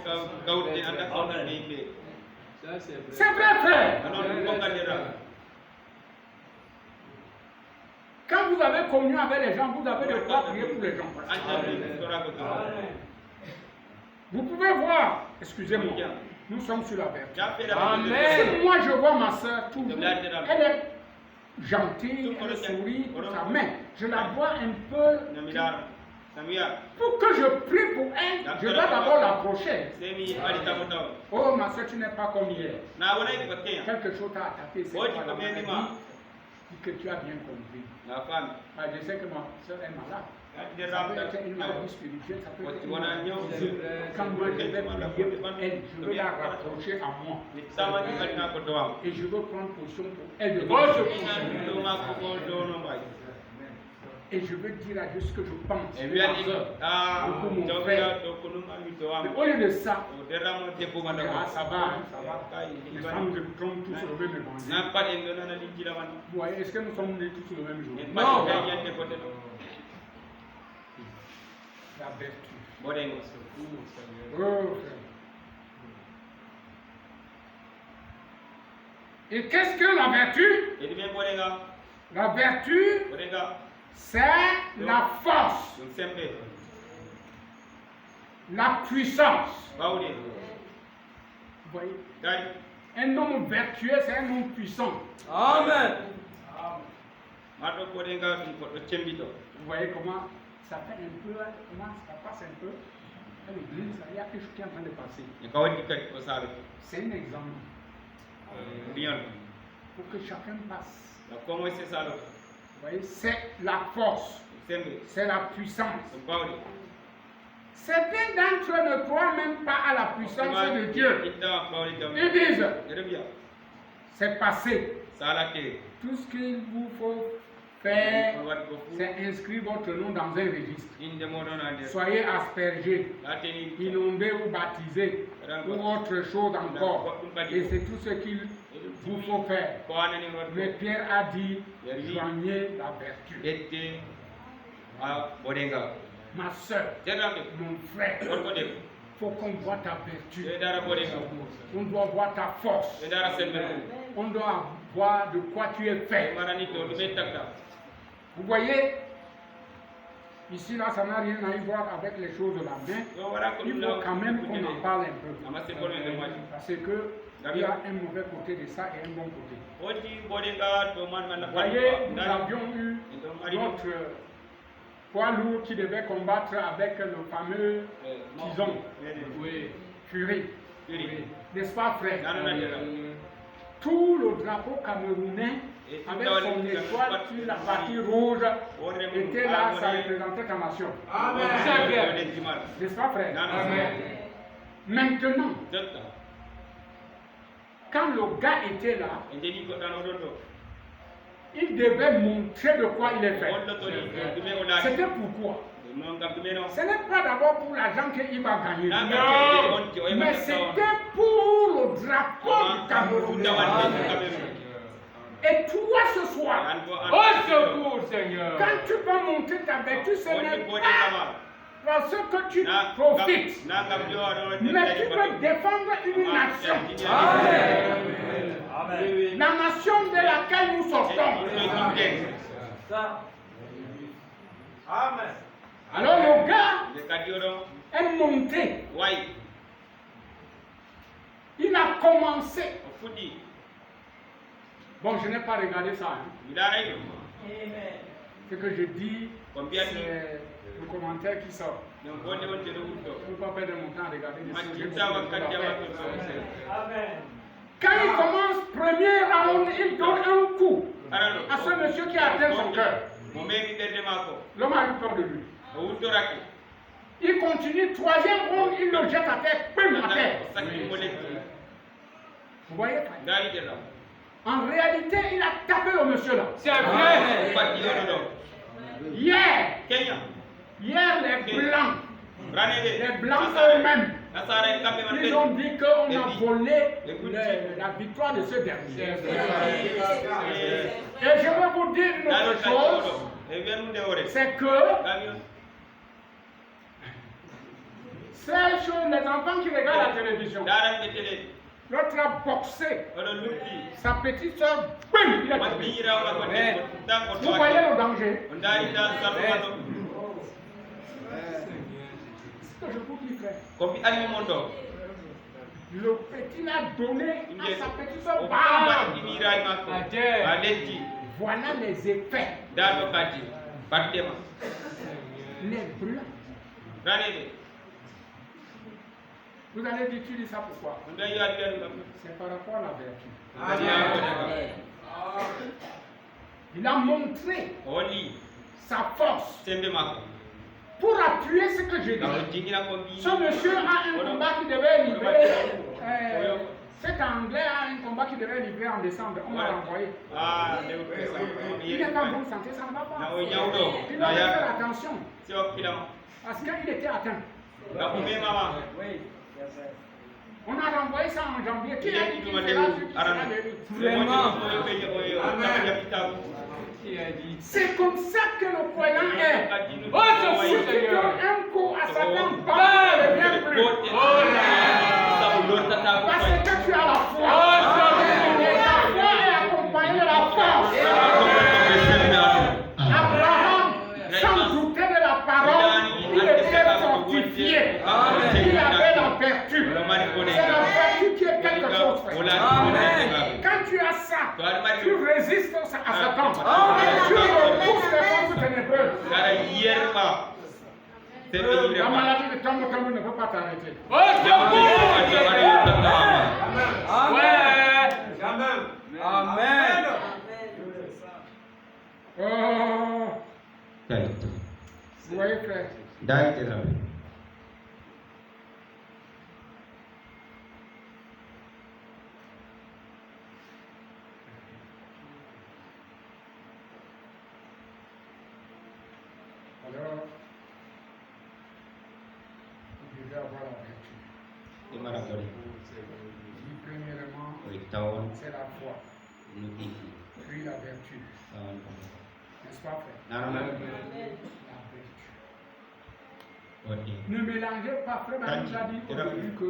C'est vrai, frère. Quand vous avez communion avec les gens, vous avez de quoi prier pour les gens. Vous pouvez voir, excusez-moi, nous sommes sur la vertu. Amen. Si moi je vois ma soeur toujours, elle est gentille, elle sourit, tout ça. Mais je la vois un peu. Pour que je prie pour elle, je dois d'abord l'approcher. Oh, ma soeur, tu n'es pas comme hier. Quelque chose t'a attaqué, c'est pas la maladie. Dis que tu as bien compris. Ah, je sais que ma soeur est malade. Ça peut être une maladie spirituelle, ça peut être une maladie physique. Quand moi je vais prier pour elle, je veux la rapprocher à moi. Et je veux prendre position pour elle de moi. Et je veux dire à Dieu ce que je pense. Pour mon frère. Mais au lieu de ça, ça va. Les femmes se trompent tous sur le même évangile. Vous voyez, est-ce que nous sommes nés tous sur le même jour? Non. La vertu. Oh, frère. Et qu'est-ce que la vertu? La vertu, c'est la force, la puissance. Vous voyez? Un homme vertueux, c'est un homme puissant. Amen. Vous voyez comment ça fait un peu, comment ça passe un peu à l'église, il y a quelque chose qui est en train de passer. C'est un exemple. Pour que chacun passe. Vous voyez, c'est la force, c'est la puissance. Certains d'entre eux ne croient même pas à la puissance de Dieu. Ils disent, c'est passé. Tout ce qu'il vous faut faire, c'est inscrire votre nom dans un registre. Soyez aspergés, inondés ou baptisés, ou autre chose encore. Et c'est tout ce qu'il vous faut faire. Mais Pierre a dit, joignez la vertu. Ma soeur, mon frère, il faut qu'on voit ta vertu. On doit voir ta force. On doit voir de quoi tu es fait. Vous voyez, ici là, ça n'a rien à y voir avec les choses de la main. Il faut quand même qu'on en parle un peu. Parce que il y a un mauvais côté de ça et un bon côté. Vous voyez, nous avions eu notre poids lourd qui devait combattre avec le fameux tison. Oui. Furie. N'est-ce pas, frère? Tout le drapeau camerounais avec son étoile sur la partie rouge était là, ça représentait ta nation. Amen. N'est-ce pas, frère? Amen. Maintenant, quand le gars était là, il devait montrer de quoi il est fait. C'était pourquoi? Ce n'est pas d'abord pour l'argent qu'il va gagner. Non. Mais c'était pour le drapeau du Cameroun. Et toi ce soir, Au secours, Seigneur. quand tu vas montrer ta vertu, ce n'est pas parce que tu profites, mais tu peux défendre une nation. Amen. La nation de laquelle nous sortons. Amen. Alors le gars est monté. Il a commencé. Bon, je n'ai pas regardé ça. Ce que je dis, c'est le commentaire qui sort. Je ne peux pas perdre mon temps à regarder les sujets. Quand il commence premier round, il donne un coup à ce monsieur qui a atteint son cœur. L'homme a eu peur de lui. Il continue, troisième round, il le jette à terre, pim à terre. Vous voyez? En réalité, il a tapé le monsieur là. C'est vrai. Hier, les blancs eux-mêmes, ils ont dit qu'on a volé la victoire de ce dernier. Et je vais vous dire une autre chose, c'est que ces choses, les enfants qui regardent la télévision, l'autre a boxé, sa petite soeur, boum, il a tombé. Vous voyez le danger? Ce que je vous dis, frère. Le petit l'a donné à sa petite soeur. Voilà les effets. Dado kati. Partema. Les blancs. Ranebe. Vous allez dire, tu dis ça pourquoi? Nda yo adbiya nda. C'est par rapport à la vertu. Amen. Il a montré Oli. sa force Sembe mako. pour appuyer ce que je dis. Dans jingina ko bi. Ce monsieur a un combat qui devait livrer. Cet Anglais a un combat qui devait livrer en décembre. On l'a renvoyé. Ah, leo pesa. Il n'est pas en bonne santé, ça ne va pas. Na onyaudo. Il doit Na faire ya. attention. Sio kila. Parce qu'il était atteint. Na kumema mama. On a renvoyé ça en janvier. Qui a dit qu'il Vraiment. sera celui qui sera guéri? C'est comme ça que le croyant est. Oh, Si ce tu Seigneur. donnes un coup à Satan, ne vient plus. Parce que tu as la foi. Et ta foi est accompagnée de la force. Abraham, sans douter de la parole, il était fortifié. Il avait la vertu. C'est la vertu qui est quelque chose, frère. Quand tu as ça, tu résistes à Satan. Tu repousses les forces ténébreuses. La maladie de tombe ne peut pas t'arrêter. Oh, secours, ouais. Amen. Oh, Right. vous voyez, frère, Dai tena. alors, vous devez avoir la vertu. Imara kori. Dit premièrement, Oitawan c'est la foi, nuki. puis la vertu. Tawan. N'est-ce pas, frère? Narama. La vertu. Odi. Ne mélangez pas, frère, Baruch nous a dit au début que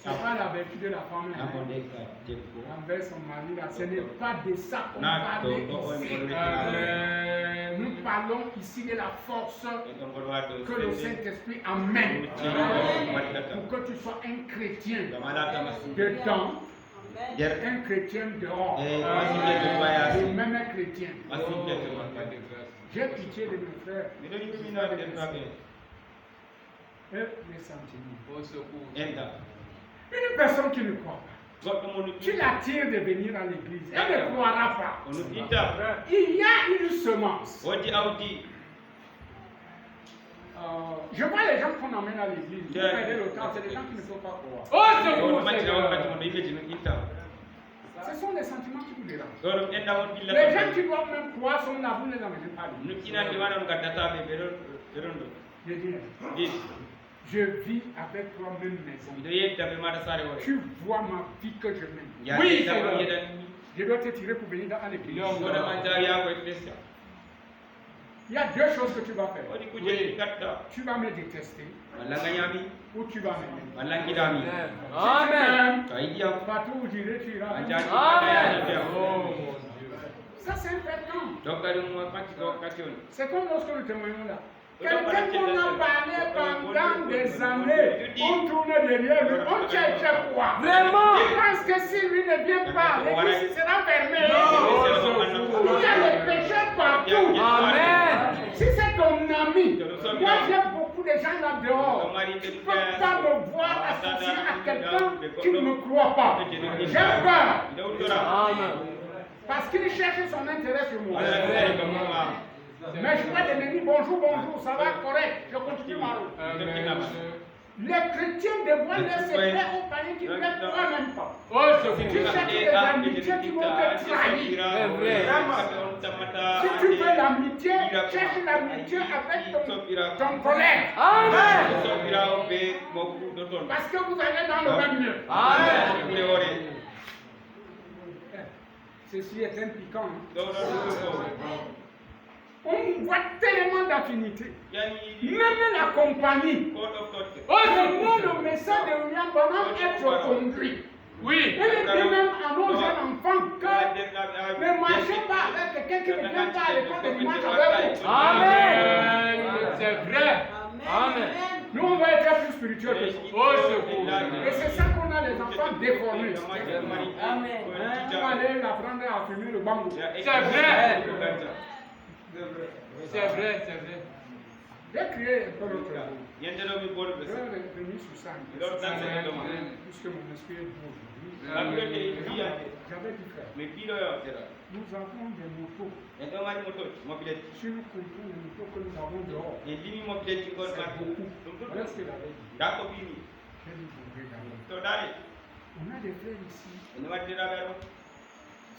ce n'est pas la vertu de la femme Namonde ka teko. envers son mari, là. Ce n'est pas de ça qu'on Na parle to ici. Nous parlons ici de la force que le Saint-Esprit amène pour que tu sois un chrétien dedans, un chrétien dehors, et même un chrétien. J'ai pitié de mes frères et mes sentiments. Oh, secours. Une personne qui ne croit pas, tu l'attires de venir à l'église, elle ne croira pas. Il y a une semence. Je vois les gens qu'on emmène à l'église, pour aider le temps, c'est des gens qui ne faut pas croire. Oh, secours, Seigneur. Ce sont les sentiments qui vous dérangent. Les gens Les qui doivent même croire sont là, vous ne les amenez pas à l'église. Je dis, je vis avec toi même maison. Tu vois ma vie que je mène. Oui, Seigneur. Je dois te tirer pour venir à l'église. Non, Il y a deux choses que tu vas faire. Oui. Tu vas me détester ou tu vas m'aimer. Amen. Partout où j'irai, tu iras. Amen. Oh, mon Dieu. Ça, c'est important. C'est comme lorsque nous témoignons là. Quelqu'un qu'on a parlé pendant des années, on tourne derrière lui, on cherche quoi? Vraiment? Il pense que si lui ne vient pas, l'église sera fermée. Il y a les pécheurs partout. Amen. Si c'est ton ami, moi j'ai beaucoup de gens là dehors. Tu ne peux pas me voir associé à quelqu'un qui ne me croit pas. J'ai peur. Amen. Parce qu'il cherche son intérêt sur moi. Mais je vois des menus, bonjour, bonjour, ça va correct, je continue ma route. Les chrétiens dévoilent leurs secrets aux païens qui ne les croient même pas. Oh, Tu secours. cherches des amitiés qui vont te trahir. Si tu veux l'amitié, cherche l'amitié avec ton collègue. Amen. Parce que vous allez dans le même lieu. Amen. Ceci est un piquant. On voit tellement d'affinités. Même la compagnie. Oh, Comment secours. le message de William Branham être conduit. Oui. Il dit même à nos jeunes enfants que ne marchez pas avec quelqu'un qui ne vient pas à l'école de dimanche avec vous. Amen. C'est vrai. Amen. Nous, on va être plus spirituels que ça. Oh, secours. Et c'est ça qu'on a a les enfants déformés. On va aller l'apprendre à fumer le bambou. C'est vrai. C'est vrai, c'est vrai. J'ai créé un peu notre monde. Je Yende vais no mi bol be sa. revenir sur ça. Lors dans ce domaine. Puisque mon esprit est bon aujourd'hui. Rabbi ke biya. J'avais dit frère, Me bilo yo tera. nous avons des motos. Endo mari moto mobilette. Si nous comptons les motos que nous avons dehors, E limi mobilette ngol c'est ma. beaucoup. Dum Voilà dum. ce qu'il avait dit. Da ko bini. J'ai dit, vous regardez. To dare. On a des frères ici, Endo mari tera bero.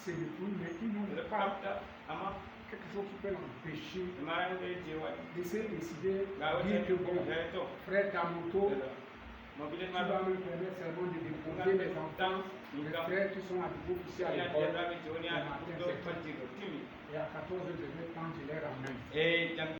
c'est le tout, mais ils n'ont Le pas papta ama. quelque chose qui peut l'empêcher Mara no be jewa. d'essayer de décider, Ga dire que bon, to. frère, ta moto, Mobilette tu ma. vas me permettre seulement de déposer les enfants, les frères qui sont à niveau officiel à Ya l'école. tera be joni a. Do fanti go timi. Et à 14 degrés, quand je les ramène, E jam